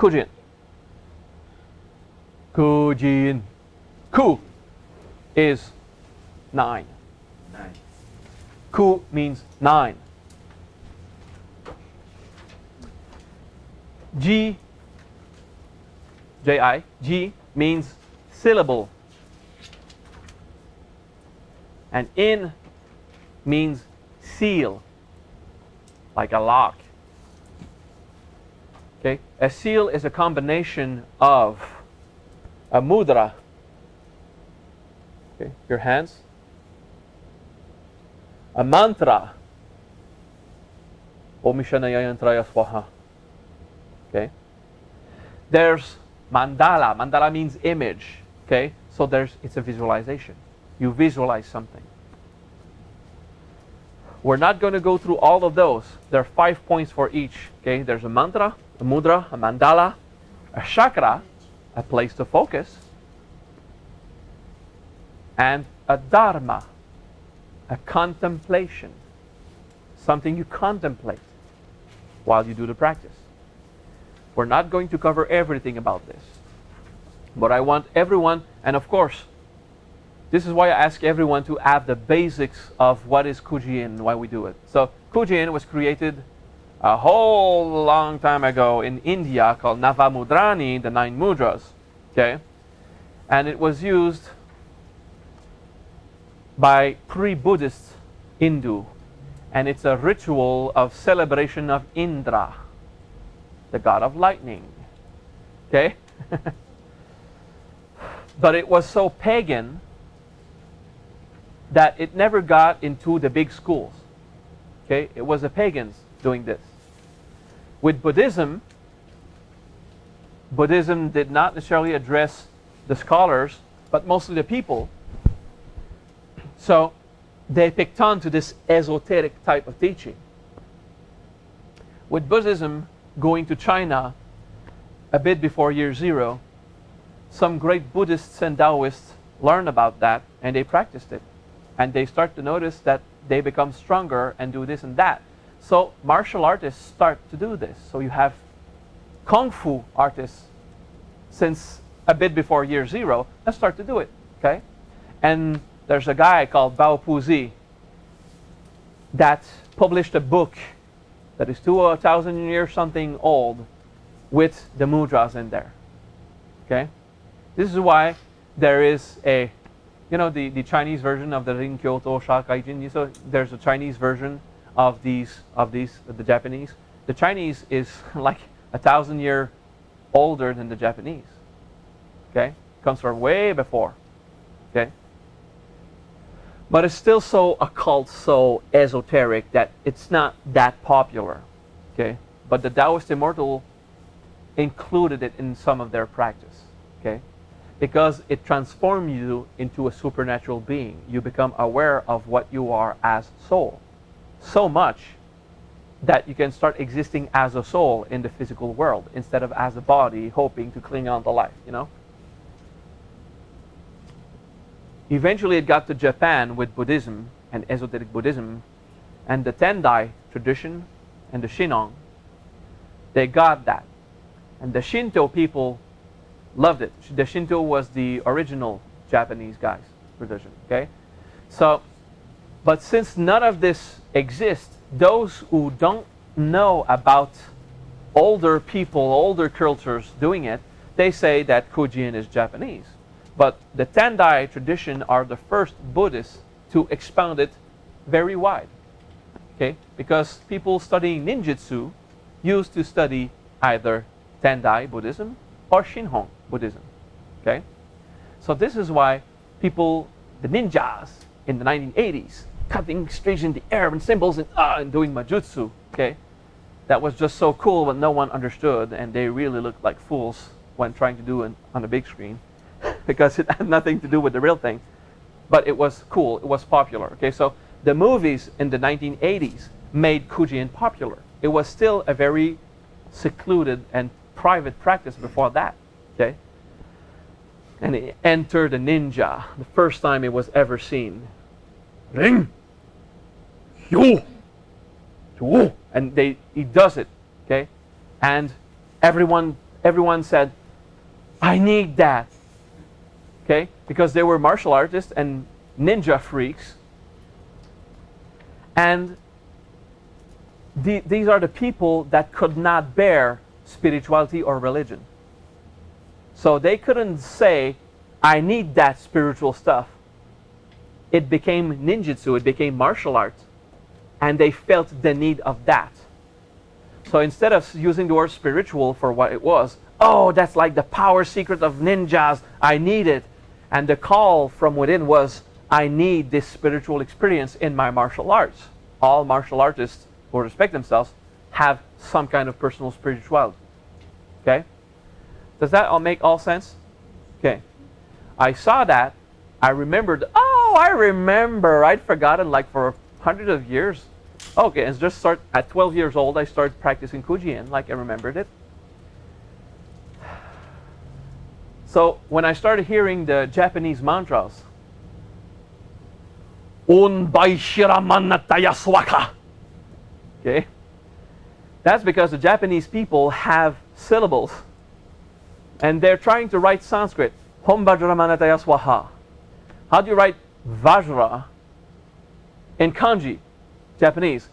Kuji-In. Kuji-In. Ku is 9. 9. Ku means 9. Ji, J-I, Ji means syllable. And in means seal, like a lock. Okay? A seal is a combination of a mudra, okay, your hands, a mantra, Om Shanaya Swaha. Okay? There's mandala. Mandala means image. Okay? So it's a visualization. You visualize something. We're not going to go through all of those. There are 5 points for each. Okay? There's a mantra, a mudra, a mandala, a chakra, a place to focus, and a dharma, a contemplation, something you contemplate while you do the practice. We're not going to cover everything about this, but I want everyone, and of course, this is why I ask everyone to have the basics of what is Kuji-In, why we do it. So Kuji-In was created a whole long time ago in India called Navamudrani, the 9 mudras. Okay? And it was used by pre-Buddhist Hindu. And it's a ritual of celebration of Indra, the god of lightning. Okay? But it was so pagan that it never got into the big schools. Okay? It was the pagans doing this. With Buddhism, Buddhism did not necessarily address the scholars, but mostly the people. So they picked on to this esoteric type of teaching. With Buddhism going to China a bit before year 0, some great Buddhists and Taoists learned about that and they practiced it. And they start to notice that they become stronger and do this and that. So martial artists start to do this. So you have Kung Fu artists since a bit before year 0 that start to do it. Okay? And there's a guy called Bao Puzi that published a book that is 2,000 years something old with the mudras in there. Okay? This is why there is a, you know, the Chinese version of the Rin Kyoto Shakaijin. So there's a Chinese version of the Japanese. The Chinese is like 1,000 years older than the Japanese. Okay? Comes from way before. Okay? But it's still so occult, so esoteric that it's not that popular. Okay? But the Taoist Immortal included it in some of their practice. Okay? Because it transforms you into a supernatural being. You become aware of what you are as soul. So much that you can start existing as a soul in the physical world instead of as a body hoping to cling on to life, you know? Eventually it got to Japan with Buddhism and esoteric Buddhism and the Tendai tradition and the Shinong. They got that. And the Shinto people loved it. The Shinto was the original Japanese guys' tradition, okay? So, but since none of this exists, those who don't know about older people, older cultures doing it, they say that Kuji-In is Japanese. But the Tendai tradition are the first Buddhists to expound it very wide. Okay? Because people studying ninjutsu used to study either Tendai Buddhism or Shinhong Buddhism. Okay? So this is why people, the ninjas in the 1980s, cutting straight in the air and symbols and doing majutsu. Okay? That was just so cool, but no one understood, and they really looked like fools when trying to do it on a big screen. Because it had nothing to do with the real thing. But it was cool, it was popular. Okay, so the movies in the 1980s made Kuji-In popular. It was still a very secluded and private practice before that. Okay? And it entered a ninja, the first time it was ever seen. Ring! Yo! And he does it. Okay? And everyone everyone said, I need that. Okay? Because they were martial artists and ninja freaks. And these are the people that could not bear spirituality or religion. So they couldn't say, I need that spiritual stuff. It became ninjutsu, it became martial arts. And they felt the need of that. So instead of using the word spiritual for what it was, oh, that's like the power secret of ninjas, I need it. And the call from within was, I need this spiritual experience in my martial arts. All martial artists who respect themselves have some kind of personal spirituality. Okay? Does that all make all sense? Okay. I saw that. I remembered, I'd forgotten like for hundreds of years. Okay, and just at 12 years old, I started practicing Kuji-In, like I remembered it. So when I started hearing the Japanese mantras, okay, that's because the Japanese people have syllables, and they're trying to write Sanskrit. Hom Vajra Manataya Swaha. How do you write Vajra in kanji? Japanese.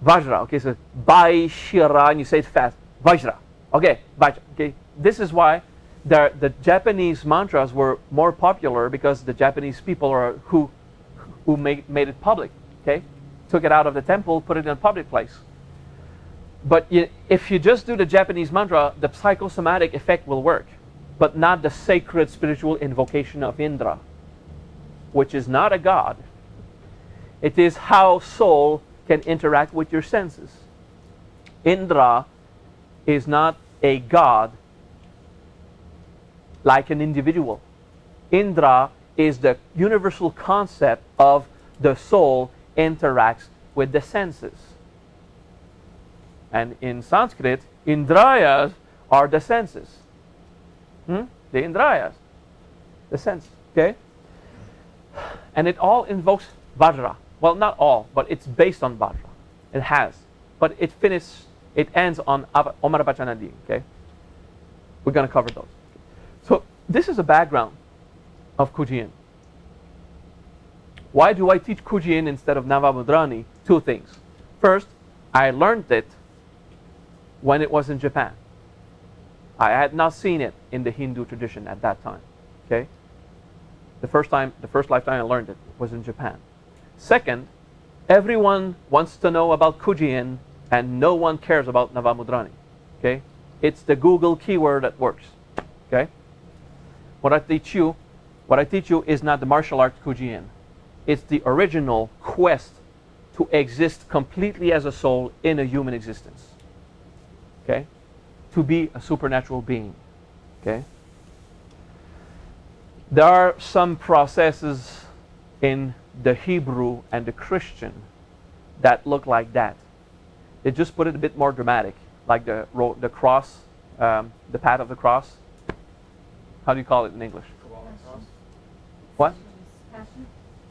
Vajra. Okay, so Bai Shira, and you say it fast. Vajra. Okay, Vajra. Okay, this is why the Japanese mantras were more popular, because the Japanese people are who made it public. Okay, took it out of the temple, put it in a public place. But if you just do the Japanese mantra, the psychosomatic effect will work, but not the sacred spiritual invocation of Indra, which is not a god. It is how soul can interact with your senses. Indra is not a god like an individual. Indra is the universal concept of the soul interacts with the senses. And in Sanskrit, Indrayas are the senses. The Indrayas, the sense. Okay? And it all invokes Vajra. Well, not all, but it's based on Vajra. It has. But it ends on Omarapachanadi. Okay? We're going to cover those. So this is a background of Kuji-In. Why do I teach Kuji-In instead of Navamudrani? Two things. First, I learned it when it was in Japan. I had not seen it in the Hindu tradition at that time. Okay? The first lifetime I learned it was in Japan. Second, everyone wants to know about Kuji-In and no one cares about Navamudrani. Okay? It's the Google keyword that works. Okay? What I teach you is not the martial arts Kuji-In. It's the original quest to exist completely as a soul in a human existence. Okay? To be a supernatural being. Okay? There are some processes in the Hebrew and the Christian that look like that. They just put it a bit more dramatic, like the cross, the path of the cross. How do you call it in English? What? Passion.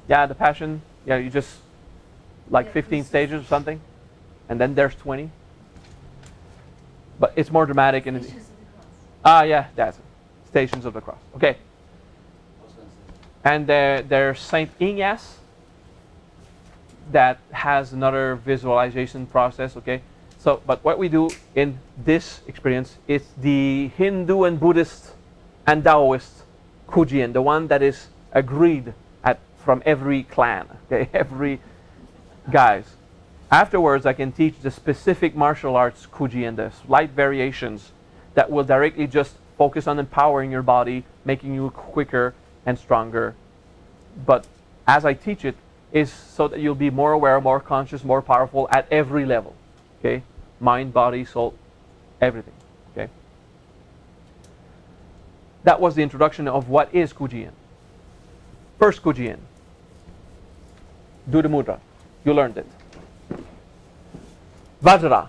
Yeah, the Passion. Yeah, you just like 15 stages or something, and then there's 20. But it's more dramatic and Stations of the Cross. yeah, that's it. Stations of the Cross. Okay. And there's Saint Ignace that has another visualization process. Okay. So, but what we do in this experience is the Hindu and Buddhist and Taoist Kuji-In, the one that is agreed from every clan, okay, every guys. Afterwards, I can teach the specific martial arts Kuji-In, the slight variations that will directly just focus on empowering your body, making you quicker and stronger. But as I teach it, is so that you'll be more aware, more conscious, more powerful at every level. Okay, mind, body, soul, everything. Okay. That was the introduction of what is Kuji-In. First Kuji-In. Do the mudra. You learned it. Vajra.